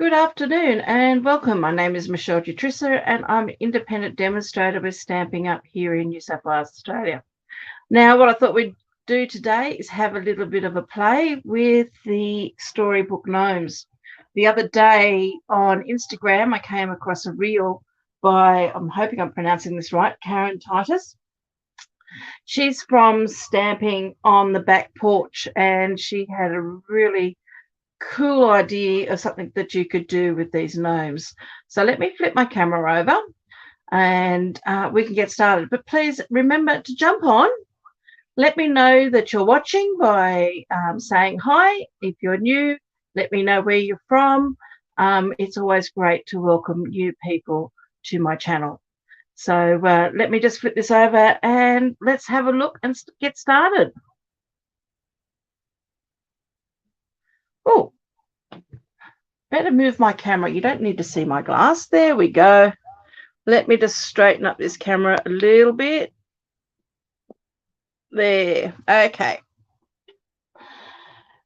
Good afternoon and welcome. My name is Michelle Dutrissa and I'm an independent demonstrator with Stamping Up here in New South Wales, Australia. Now, what I thought we'd do today is have a little bit of a play with the Storybook Gnomes. The other day on Instagram, I came across a reel by, I'm hoping I'm pronouncing this right, Karen Titus. She's from Stamping on the Back Porch and she had a really cool idea of something that you could do with these gnomes. So let me flip my camera over and we can get started. But please remember to jump on. Let me know that you're watching by saying hi. If you're new, let me know where you're from. It's always great to welcome new people to my channel. So let me just flip this over and let's have a look and get started. Oh, better move my camera. You don't need to see my glass. There we go. Let me just straighten up this camera a little bit. There. Okay.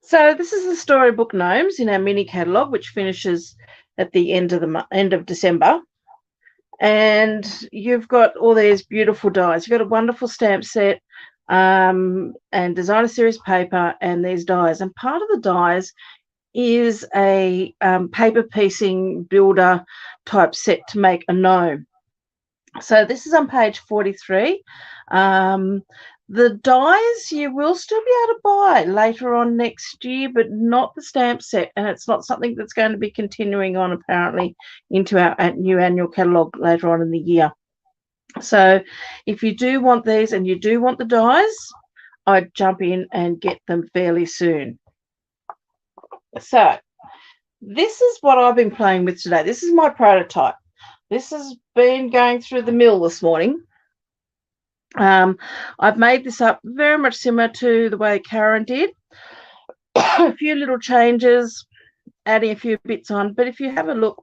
So this is the Storybook Gnomes in our mini catalogue, which finishes at the end of December. And you've got all these beautiful dies. You've got a wonderful stamp set and designer series paper and these dies. And part of the dies is a paper piecing builder type set to make a gnome. So this is on page 43. The dies you will still be able to buy later on next year, but not the stamp set, and it's not something that's going to be continuing on apparently into our new annual catalogue later on in the year. So if you do want these and you do want the dies, I'd jump in and get them fairly soon. So this is what I've been playing with today. This is my prototype. This has been going through the mill this morning. I've made this up very much similar to the way Karen did. A few little changes, adding a few bits on. But if you have a look,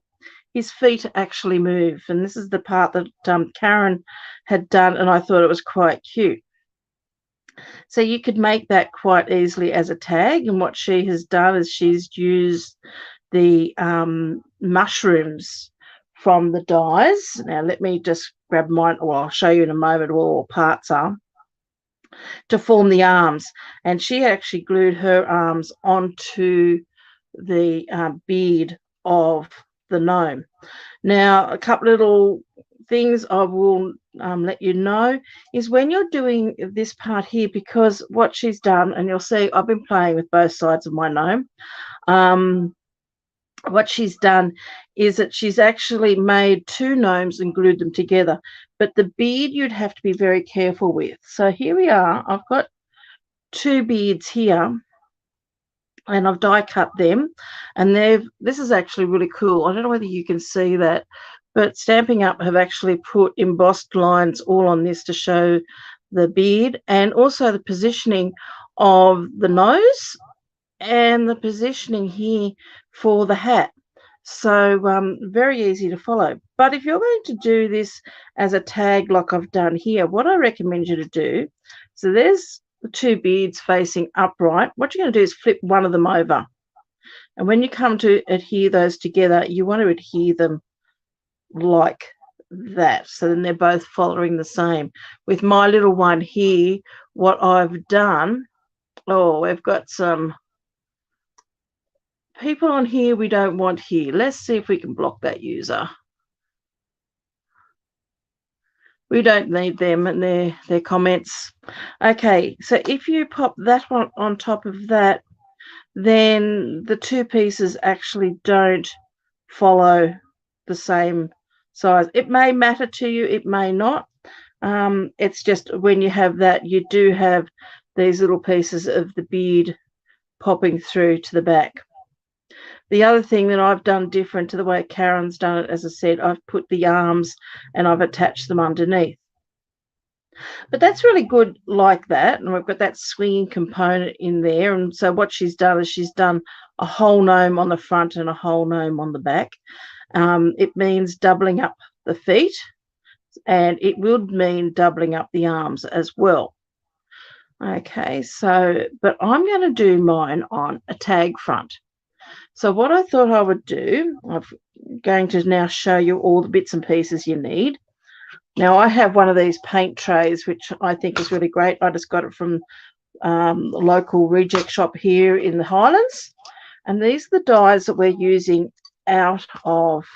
his feet actually move. And this is the part that Karen had done, and I thought it was quite cute. So you could make that quite easily as a tag, and what she has done is she's used the mushrooms from the dies. Now let me just grab mine, or I'll show you in a moment what all parts are, to form the arms. And she actually glued her arms onto the beard of the gnome. Now a couple little things I will let you know is when you're doing this part here, because what she's done, and you'll see I've been playing with both sides of my gnome, what she's done is that she's actually made two gnomes and glued them together, but the beard you'd have to be very careful with. So here we are. I've got two beards here and I've die cut them, and this is actually really cool. I don't know whether you can see that, but Stamping Up have actually put embossed lines all on this to show the beard and also the positioning of the nose and the positioning here for the hat. So very easy to follow. But if you're going to do this as a tag like I've done here, what I recommend you to do, so there's the two beards facing upright. What you're going to do is flip one of them over. And when you come to adhere those together, you want to adhere them like that, so then they're both following the same. With my little one here, what I've done, we've got some people on here we don't want here. Let's see if we can block that user. We don't need them and their comments. Okay, so if you pop that one on top of that, then the two pieces actually don't follow the same size. It may matter to you, it may not. It's just when you have that, you do have these little pieces of the beard popping through to the back. The other thing that I've done different to the way Karen's done it, as I said, I've put the arms and I've attached them underneath. But that's really good like that, and we've got that swinging component in there. And so what she's done is she's done a whole gnome on the front and a whole gnome on the back. It means doubling up the feet, and it would mean doubling up the arms as well. Okay, so, but I'm going to do mine on a tag front. So what I thought I would do, I'm going to now show you all the bits and pieces you need. Now, I have one of these paint trays, which I think is really great. I just got it from the local reject shop here in the Highlands. And these are the dies that we're using out of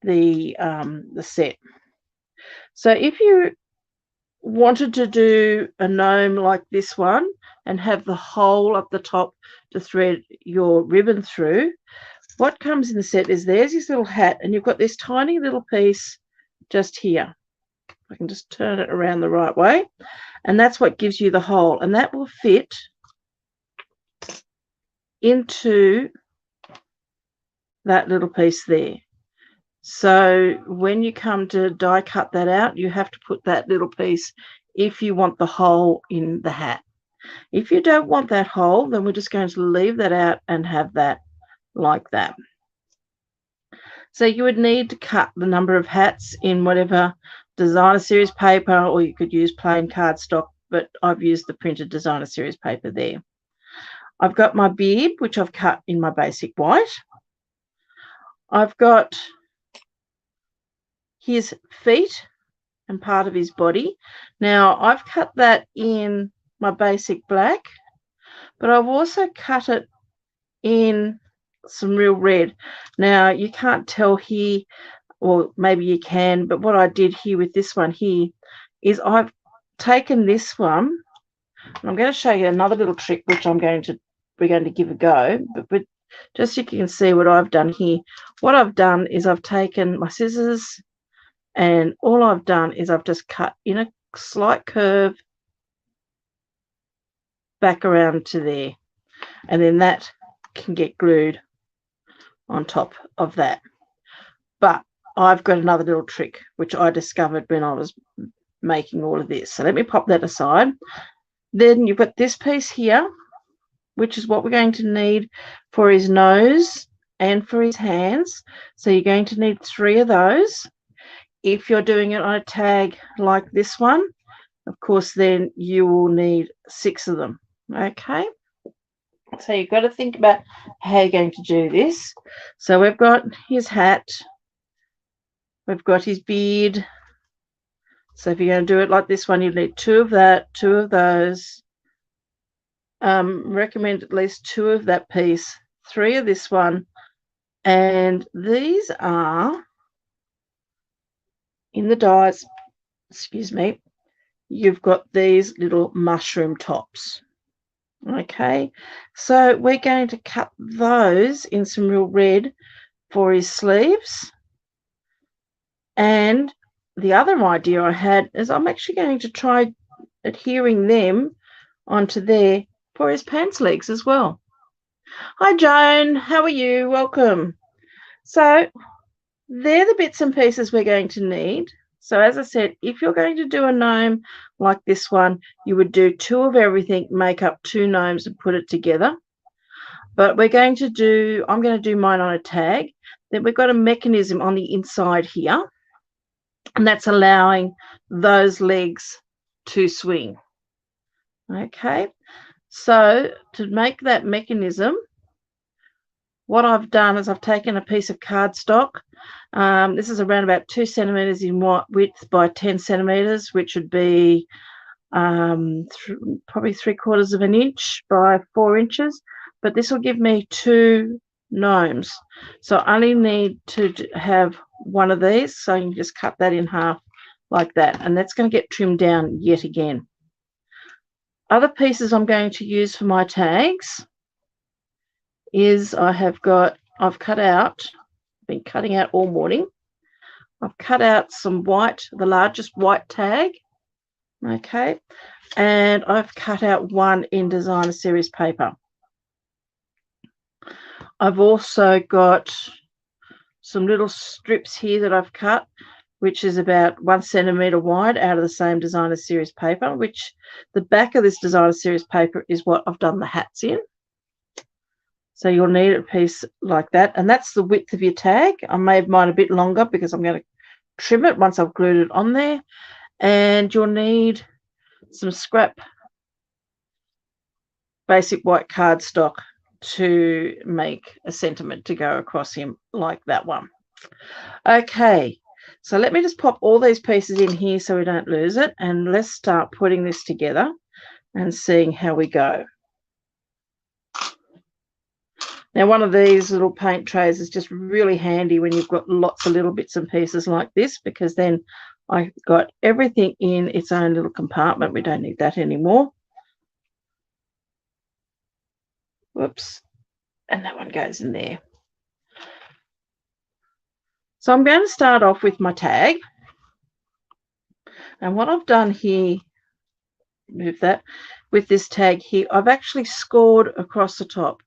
the set. So if you wanted to do a gnome like this one and have the hole up the top to thread your ribbon through, what comes in the set is there's this little hat, and you've got this tiny little piece just here. I can just turn it around the right way, and that's what gives you the hole, and that will fit into that little piece there. So when you come to die cut that out, you have to put that little piece if you want the hole in the hat. If you don't want that hole, then we're just going to leave that out and have that like that. So you would need to cut the number of hats in whatever designer series paper, or you could use plain cardstock, but I've used the printed designer series paper there. I've got my bib, which I've cut in my basic white. I've got his feet and part of his body. Now, I've cut that in my basic black, but I've also cut it in some real red. Now, you can't tell here, or maybe you can, but what I did here with this one here is I've taken this one, and I'm going to show you another little trick which we're going to give a go, but just so you can see what I've done here. What I've done is I've taken my scissors, and all I've done is I've just cut in a slight curve back around to there, and then that can get glued on top of that. But I've got another little trick which I discovered when I was making all of this. So let me pop that aside. Then you've got this piece here, which is what we're going to need for his nose and for his hands. So you're going to need 3 of those. If you're doing it on a tag like this one, of course, then you will need 6 of them. Okay. So you've got to think about how you're going to do this. So we've got his hat. We've got his beard. So if you're going to do it like this one, you need 2 of that, 2 of those. Recommend at least 2 of that piece, 3 of this one. And these are in the dies, excuse me, you've got these little mushroom tops. Okay, so we're going to cut those in some real red for his sleeves. And the other idea I had is I'm actually going to try adhering them onto there for his pants legs as well. Hi, Joan. How are you? Welcome. So they're the bits and pieces we're going to need. So as I said, if you're going to do a gnome like this one, you would do 2 of everything, make up 2 gnomes and put it together. But I'm going to do mine on a tag. Then we've got a mechanism on the inside here, and that's allowing those legs to swing. Okay, so to make that mechanism, what I've done is I've taken a piece of cardstock. This is around about 2 centimeters in width by 10 centimeters, which would be probably 3/4 of an inch by 4 inches. But this will give me 2 gnomes. So I only need to have one of these. So you can just cut that in half like that. And that's going to get trimmed down yet again. Other pieces I'm going to use for my tags is I've cut out, been cutting out all morning. I've cut out some white, the largest white tag. Okay. And I've cut out one in designer series paper. I've also got some little strips here that I've cut, which is about 1 centimeter wide out of the same designer series paper, which the back of this designer series paper is what I've done the hats in. So you'll need a piece like that. And that's the width of your tag. I made mine a bit longer because I'm going to trim it once I've glued it on there. And you'll need some scrap basic white cardstock to make a sentiment to go across him like that one. Okay, so let me just pop all these pieces in here so we don't lose it, and let's start putting this together and seeing how we go. Now, one of these little paint trays is just really handy when you've got lots of little bits and pieces like this, because then I've got everything in its own little compartment. We don't need that anymore. Whoops. And that one goes in there. So I'm going to start off with my tag. And what I've done here, move that, with this tag here, I've actually scored across the top.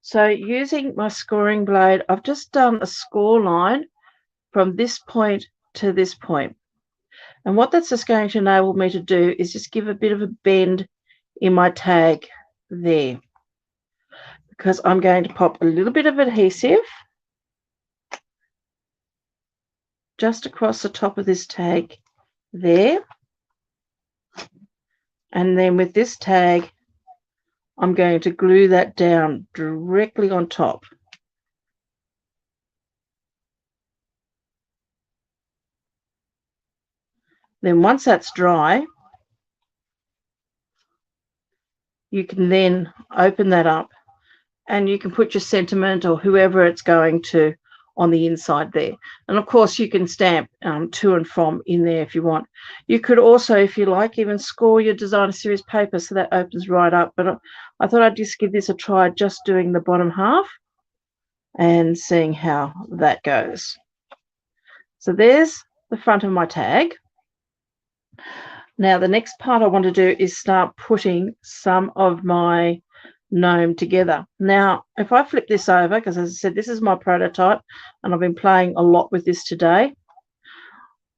So using my scoring blade, I've just done a score line from this point to this point. And what that's just going to enable me to do is just give a bit of a bend in my tag there, because I'm going to pop a little bit of adhesive just across the top of this tag there. And then with this tag, I'm going to glue that down directly on top. Then once that's dry, you can then open that up and you can put your sentiment or whoever it's going to on the inside there. And of course you can stamp to and from in there if you want. You could also, if you like, even score your designer series paper so that opens right up. But I thought I'd just give this a try, just doing the bottom half and seeing how that goes. So there's the front of my tag. Now the next part I want to do is start putting some of my gnome together. Now if I flip this over, because as I said, this is my prototype and I've been playing a lot with this today,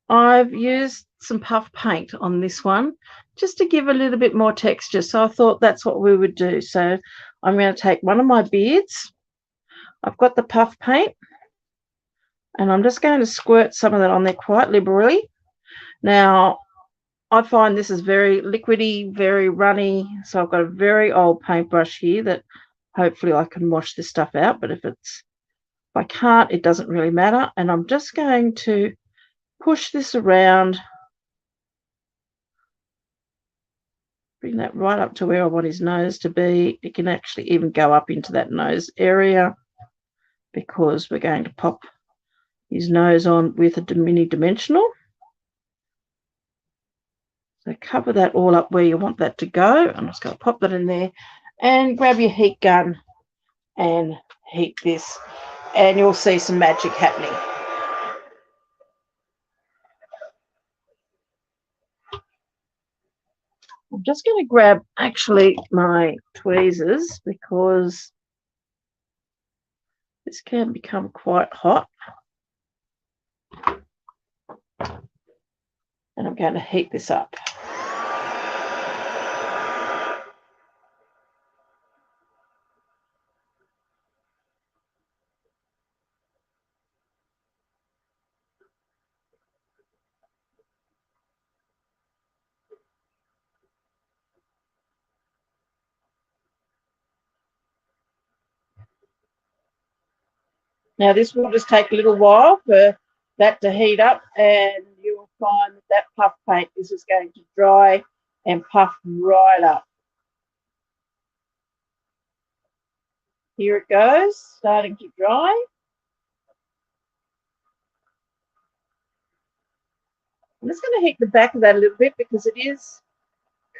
I've used some puff paint on this one just to give a little bit more texture. So I thought that's what we would do. So I'm going to take one of my beards. I've got the puff paint and I'm just going to squirt some of that on there quite liberally. Now I find this is very liquidy, very runny. So I've got a very old paintbrush here that hopefully I can wash this stuff out. But if I can't, it doesn't really matter. And I'm just going to push this around, bring that right up to where I want his nose to be. It can actually even go up into that nose area because we're going to pop his nose on with a mini dimensional. So cover that all up where you want that to go. I'm just going to pop that in there and grab your heat gun and heat this, and you'll see some magic happening. I'm just going to grab actually my tweezers because this can become quite hot. And I'm going to heat this up. Now this will just take a little while for that to heat up, and you will find that puff paint is just going to dry and puff right up. Here it goes, starting to dry. I'm just going to heat the back of that a little bit because it is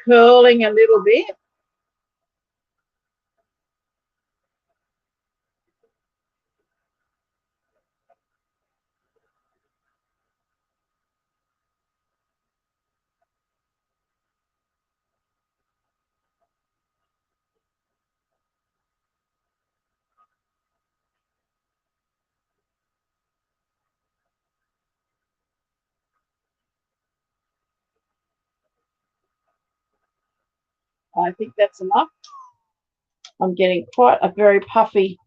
curling a little bit. I think that's enough. I'm getting quite a very puffy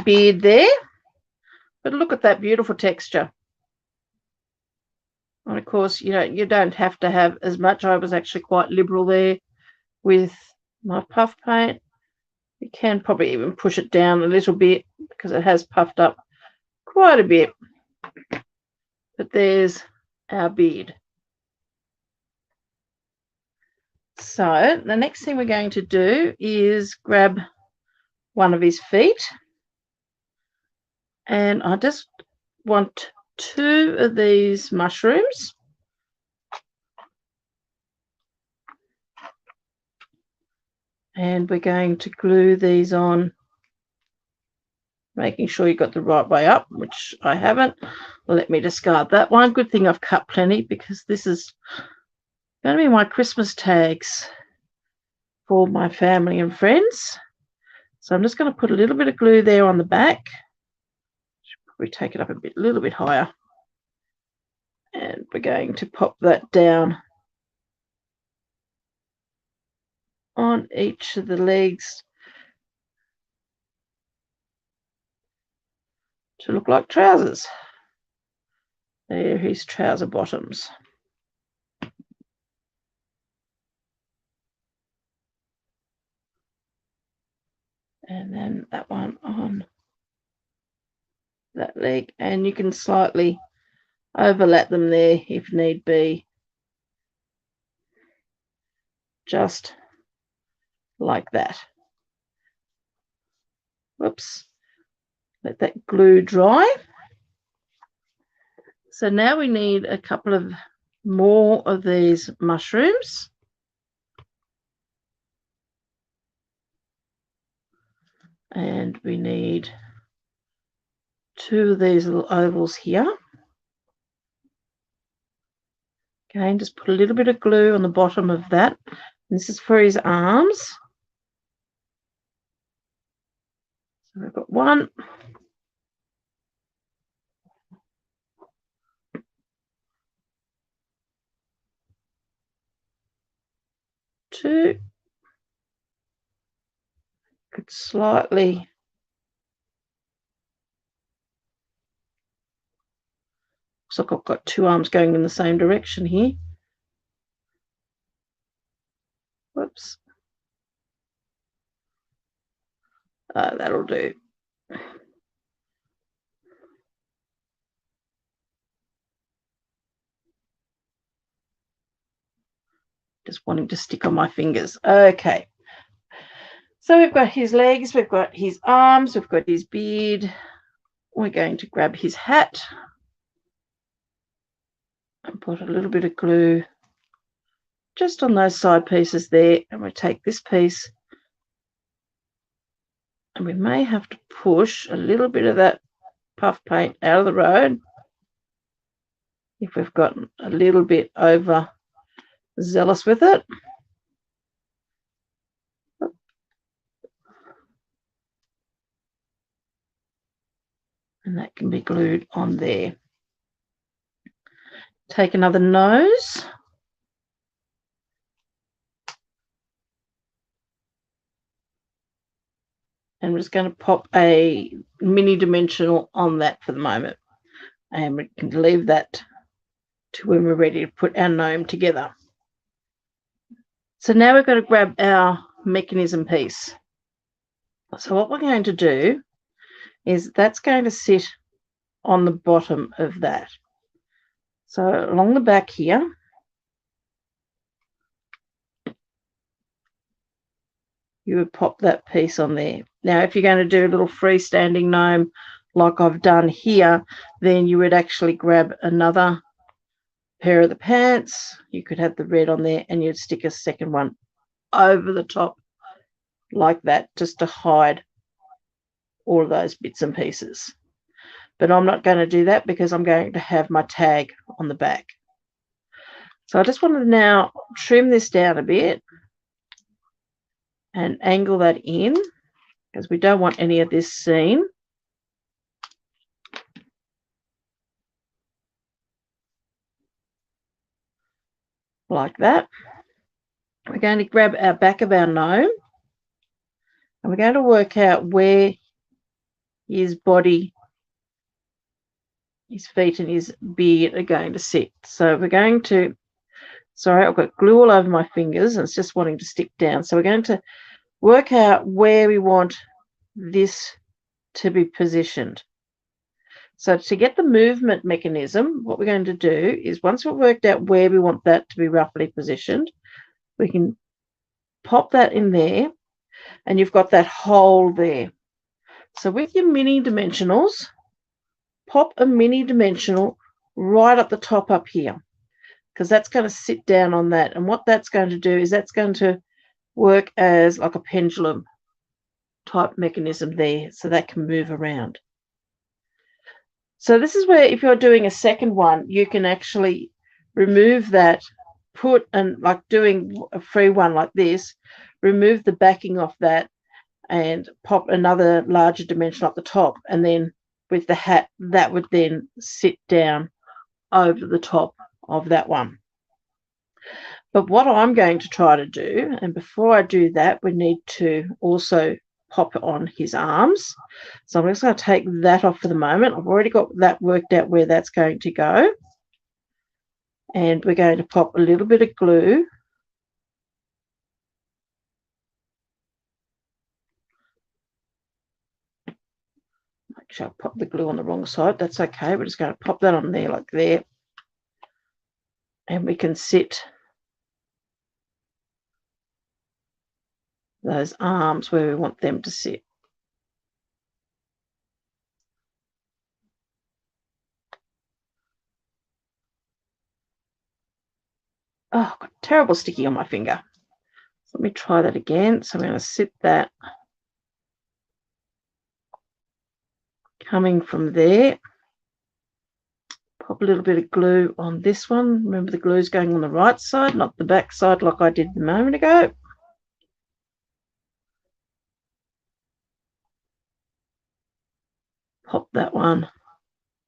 beard there. But look at that beautiful texture. And of course, you don't have to have as much. I was actually quite liberal there with my puff paint. You can probably even push it down a little bit because it has puffed up quite a bit. But there's our beard. So the next thing we're going to do is grab one of his feet. And I just want 2 of these mushrooms. And we're going to glue these on, making sure you got the right way up, which I haven't. Let me discard that one. Good thing I've cut plenty because this is going to be my Christmas tags for my family and friends. So I'm just going to put a little bit of glue there on the back. Should probably take it up a little bit higher. And we're going to pop that down on each of the legs to look like trousers. There are his trouser bottoms. And then that one on that leg. And you can slightly overlap them there if need be. Just like that. Whoops. Let that glue dry. So now we need a couple of more of these mushrooms. And we need 2 of these little ovals here. Again, just put a little bit of glue on the bottom of that. And this is for his arms. So we've got 1. 2. Could slightly looks like I've got 2 arms going in the same direction here. Whoops. That'll do. Just wanting to stick on my fingers. Okay. So we've got his legs, we've got his arms, we've got his beard. We're going to grab his hat and put a little bit of glue just on those side pieces there. And we take this piece and we may have to push a little bit of that puff paint out of the road if we've got a little bit over zealous with it. And that can be glued on there. Take another nose. And we're just going to pop a mini dimensional on that for the moment. And we can leave that to when we're ready to put our gnome together. So now we've got to grab our mechanism piece. So what we're going to do is that's going to sit on the bottom of that. So along the back here, you would pop that piece on there. Now, if you're going to do a little freestanding gnome like I've done here, then you would actually grab another pair of the pants. You could have the red on there and you'd stick a second one over the top like that, just to hide all of those bits and pieces. But I'm not going to do that because I'm going to have my tag on the back. So I just want to now trim this down a bit and angle that in because we don't want any of this seen. Like that. We're going to grab our back of our gnome and we're going to work out where his body, his feet and his beard are going to sit. So we're going to Sorry, I've got glue all over my fingers and it's just wanting to stick down. So we're going to work out where we want this to be positioned. So to get the movement mechanism, what we're going to do is once we've worked out where we want that to be roughly positioned, we can pop that in there and you've got that hole there. So with your mini dimensionals, pop a mini dimensional right at the top up here because that's going to sit down on that. And what that's going to do is that's going to work as like a pendulum type mechanism there so that can move around. So this is where if you're doing a second one, you can actually remove that, put and like doing a free one like this, remove the backing off that and pop another larger dimension up the top. And then with the hat, that would then sit down over the top of that one. But what I'm going to try to do, and before I do that, we need to also pop on his arms. So I'm just going to take that off for the moment. I've already got that worked out where that's going to go. And we're going to pop a little bit of glue. Actually, I'll pop the glue on the wrong side. That's okay. We're just going to pop that on there like there. And we can sit those arms where we want them to sit. Oh, I've got terrible sticky on my finger. So let me try that again. So I'm going to sit that coming from there. Pop a little bit of glue on this one. Remember the glue's going on the right side, not the back side like I did a moment ago. Pop that one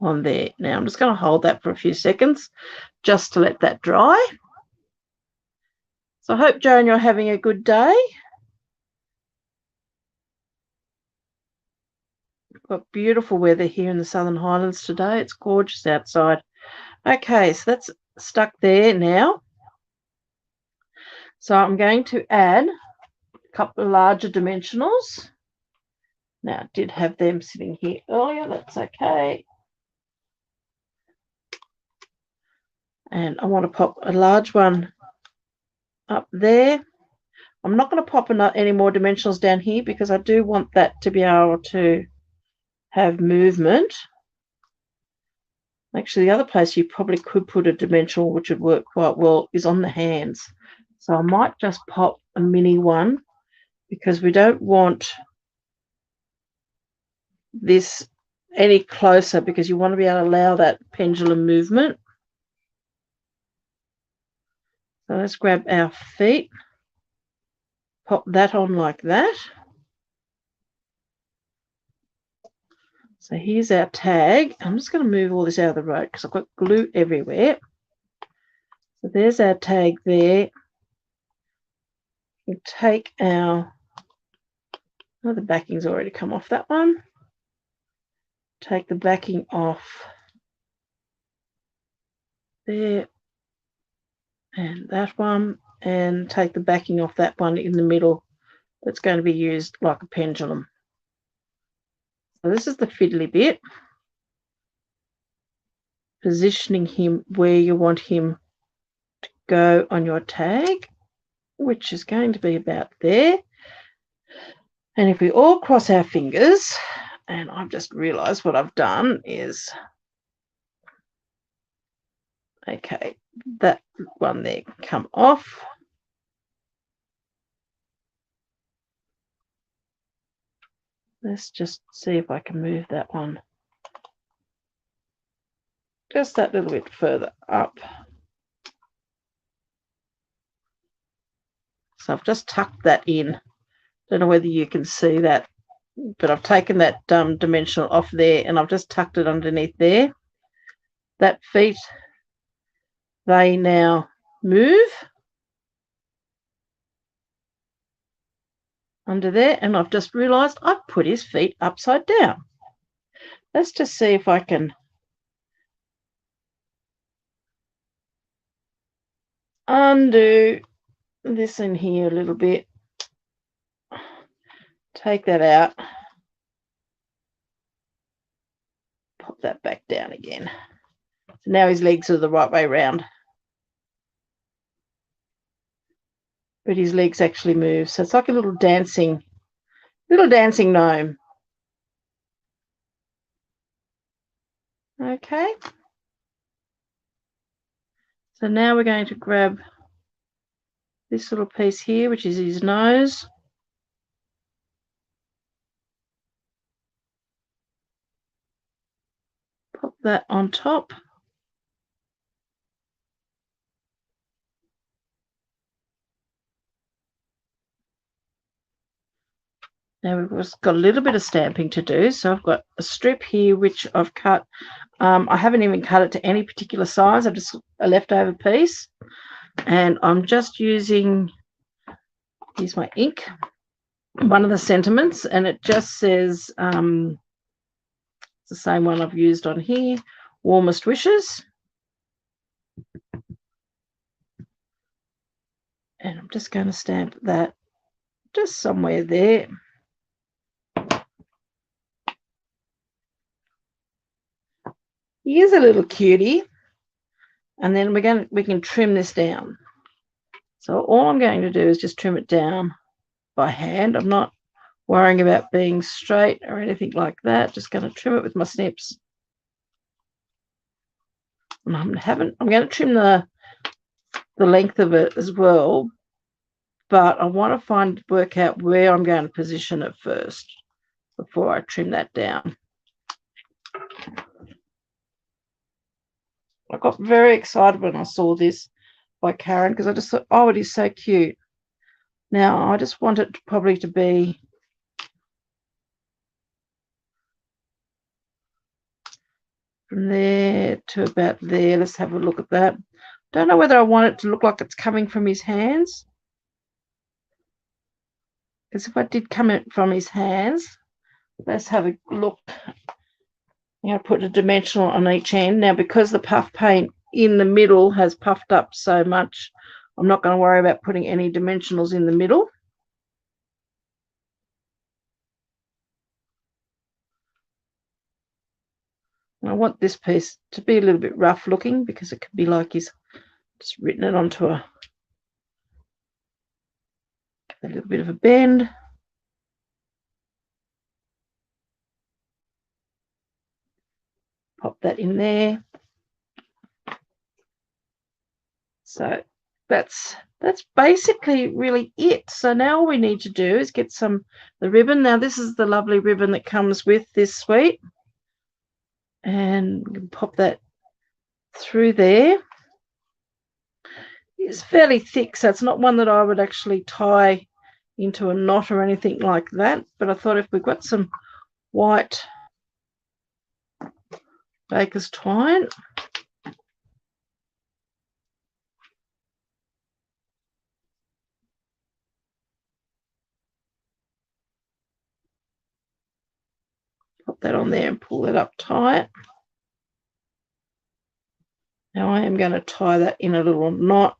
on there. Now I'm just going to hold that for a few seconds just to let that dry. So I hope, Joan, you're having a good day. We've got beautiful weather here in the Southern Highlands today. It's gorgeous outside. Okay, so that's stuck there now. So I'm going to add a couple of larger dimensionals. Now, I did have them sitting here earlier. That's okay. And I want to pop a large one up there. I'm not going to pop any more dimensionals down here because I do want that to be able to have movement. Actually, the other place you probably could put a dimensional which would work quite well is on the hands. So I might just pop a mini one because we don't want this any closer because you want to be able to allow that pendulum movement. So let's grab our feet, pop that on like that. So here's our tag. I'm just going to move all this out of the road because I've got glue everywhere. So there's our tag there. We'll take our, oh, the backing's already come off that one. Take the backing off there and that one, and take the backing off that one in the middle that's going to be used like a pendulum. So this is the fiddly bit, positioning him where you want him to go on your tag, which is going to be about there. And if we all cross our fingers, and I've just realized what I've done is, okay, that one there can come off. Let's just see if I can move that one just that little bit further up. So I've just tucked that in. Don't know whether you can see that, but I've taken that dimensional off there and I've just tucked it underneath there. That feet, they now move under there, and I've just realized I've put his feet upside down. Let's just see if I can undo this in here a little bit. Take that out. Pop that back down again. So now his legs are the right way round. But his legs actually move. So it's like a little dancing gnome. Okay. So now we're going to grab this little piece here, which is his nose. Pop that on top. Now we've just got a little bit of stamping to do. So I've got a strip here, which I've cut. I haven't even cut it to any particular size. I've just a leftover piece. And I'm just using, here's my ink, one of the sentiments, and it just says, it's the same one I've used on here, warmest wishes. And I'm just going to stamp that just somewhere there. He is a little cutie. And then we can trim this down. So all I'm going to do is just trim it down by hand. I'm not worrying about being straight or anything like that. Just going to trim it with my snips. And I'm going to trim the length of it as well, but I want to work out where I'm going to position it first before I trim that down. I got very excited when I saw this by Karen because I just thought, oh, it is so cute. Now, I just want it probably to be from there to about there. Let's have a look at that. Don't know whether I want it to look like it's coming from his hands. Because if I did come in from his hands, let's have a look. I'm going to put a dimensional on each end. Now, because the puff paint in the middle has puffed up so much, I'm not going to worry about putting any dimensionals in the middle. And I want this piece to be a little bit rough looking because it could be like he's just written it onto a little bit of a bend. Pop that in there. So that's basically really it. So now all we need to do is get the ribbon. Now this is the lovely ribbon that comes with this suite. And we can pop that through there. It's fairly thick, so it's not one that I would actually tie into a knot or anything like that. But I thought if we've got some white baker's twine, pop that on there and pull it up tight. Now I am going to tie that in a little knot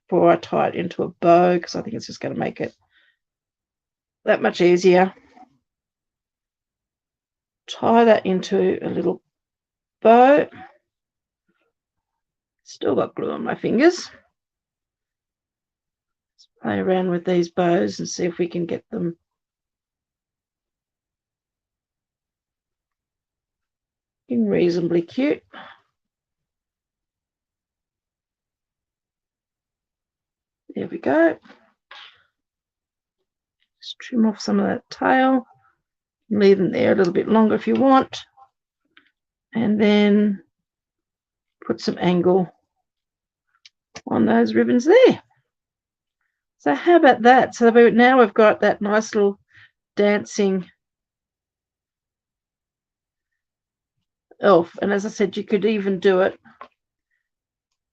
before I tie it into a bow because I think it's just going to make it that much easier. Tie that into a little bow. Still got glue on my fingers. Let's play around with these bows and see if we can get them looking reasonably cute. There we go. Just trim off some of that tail. Leave them there a little bit longer if you want. And then put some angle on those ribbons there. So how about that? So now we've got that nice little dancing elf. And as I said, you could even do it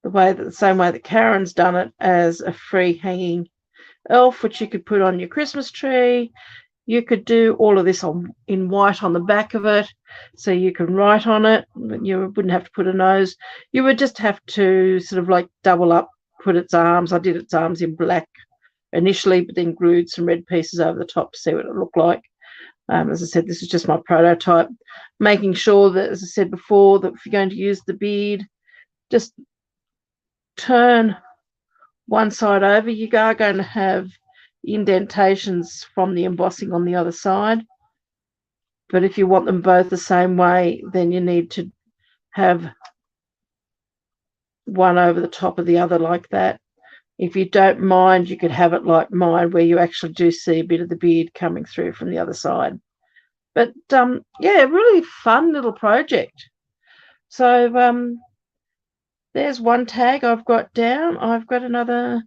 the same way that Karen's done it, as a free hanging elf, which you could put on your Christmas tree. You could do all of this in white on the back of it, so you can write on it. You wouldn't have to put a nose. You would just have to sort of like double up put its arms. I did its arms in black initially, but then glued some red pieces over the top to see what it looked like. As I said, this is just my prototype, making sure that, as I said before, that if you're going to use the bead, just turn one side over. You are going to have indentations from the embossing on the other side. But if you want them both the same way, then you need to have one over the top of the other like that. If you don't mind, you could have it like mine, where you actually do see a bit of the beard coming through from the other side. But yeah, really fun little project. So there's one tag I've got down. I've got another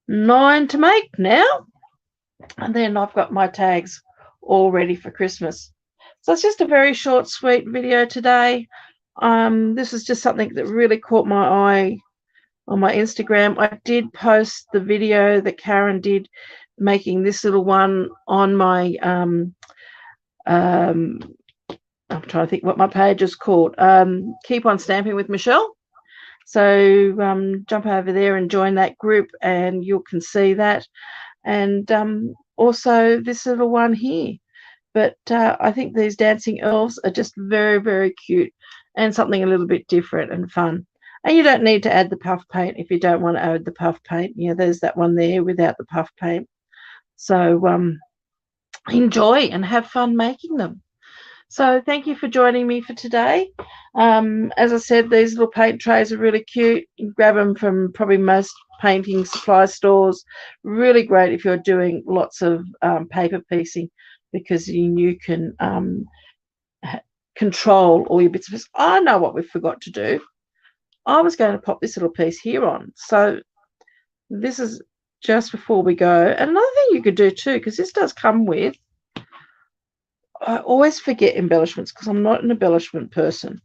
9 to make now. And then I've got my tags all ready for Christmas. So it's just a very short, sweet video today. This is just something that really caught my eye on my Instagram. I did post the video that Karen did making this little one on my I'm trying to think what my page is called. Keep on Stamping with Michelle. So jump over there and join that group, and you can see that. And also this little one here. But I think these dancing elves are just very, very cute and something a little bit different and fun. And you don't need to add the puff paint if you don't want to add the puff paint. Yeah, there's that one there without the puff paint. So enjoy and have fun making them. So thank you for joining me for today. As I said, these little paint trays are really cute. You can grab them from probably most painting supply stores. Really great if you're doing lots of paper piecing, because you can control all your bits of this. I know what we forgot to do. I was going to pop this little piece here on. So this is just before we go. And another thing you could do too, because this does come with, I always forget embellishments because I'm not an embellishment person.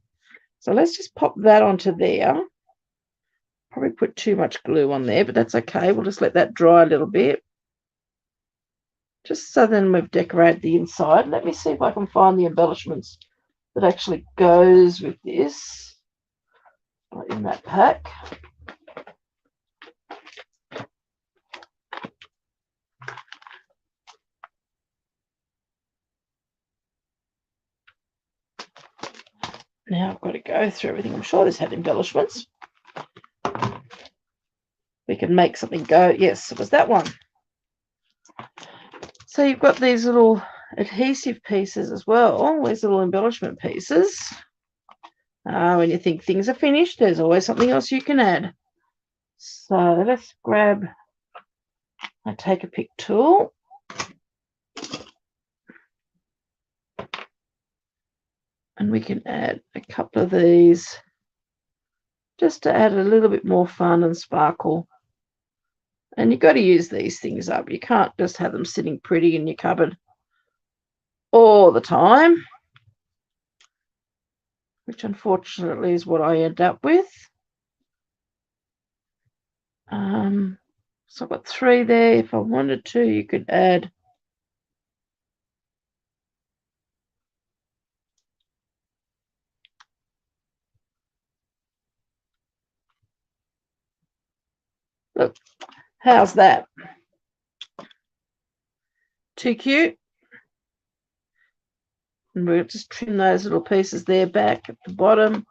So let's just pop that onto there. Probably put too much glue on there, but that's okay. We'll just let that dry a little bit. Just so then we've decorated the inside. Let me see if I can find the embellishments that actually goes with this in that pack. Now I've got to go through everything. I'm sure this had embellishments. We can make something go. Yes, it was that one. So you've got these little adhesive pieces as well. These little embellishment pieces. When you think things are finished, there's always something else you can add. So let's grab a take a pick tool. And we can add a couple of these just to add a little bit more fun and sparkle. And you've got to use these things up. You can't just have them sitting pretty in your cupboard all the time, which unfortunately is what I end up with. So I've got 3 there. If I wanted to, you could add look, how's that? Too cute? And we'll just trim those little pieces there back at the bottom.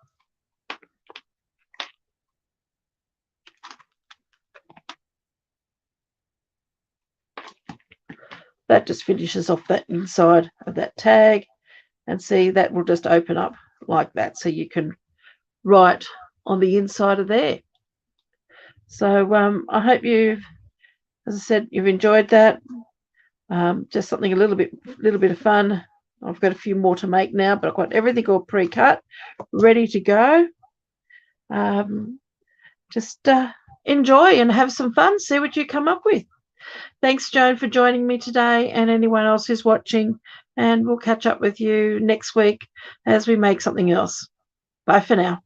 That just finishes off that inside of that tag. And see, that will just open up like that, so you can write on the inside of there. So I hope you've, as I said, you've enjoyed that. Just something a little bit of fun. I've got a few more to make now, but I've got everything all pre-cut, ready to go. Just enjoy and have some fun. See what you come up with. Thanks, Joan, for joining me today, and anyone else who's watching. And we'll catch up with you next week as we make something else. Bye for now.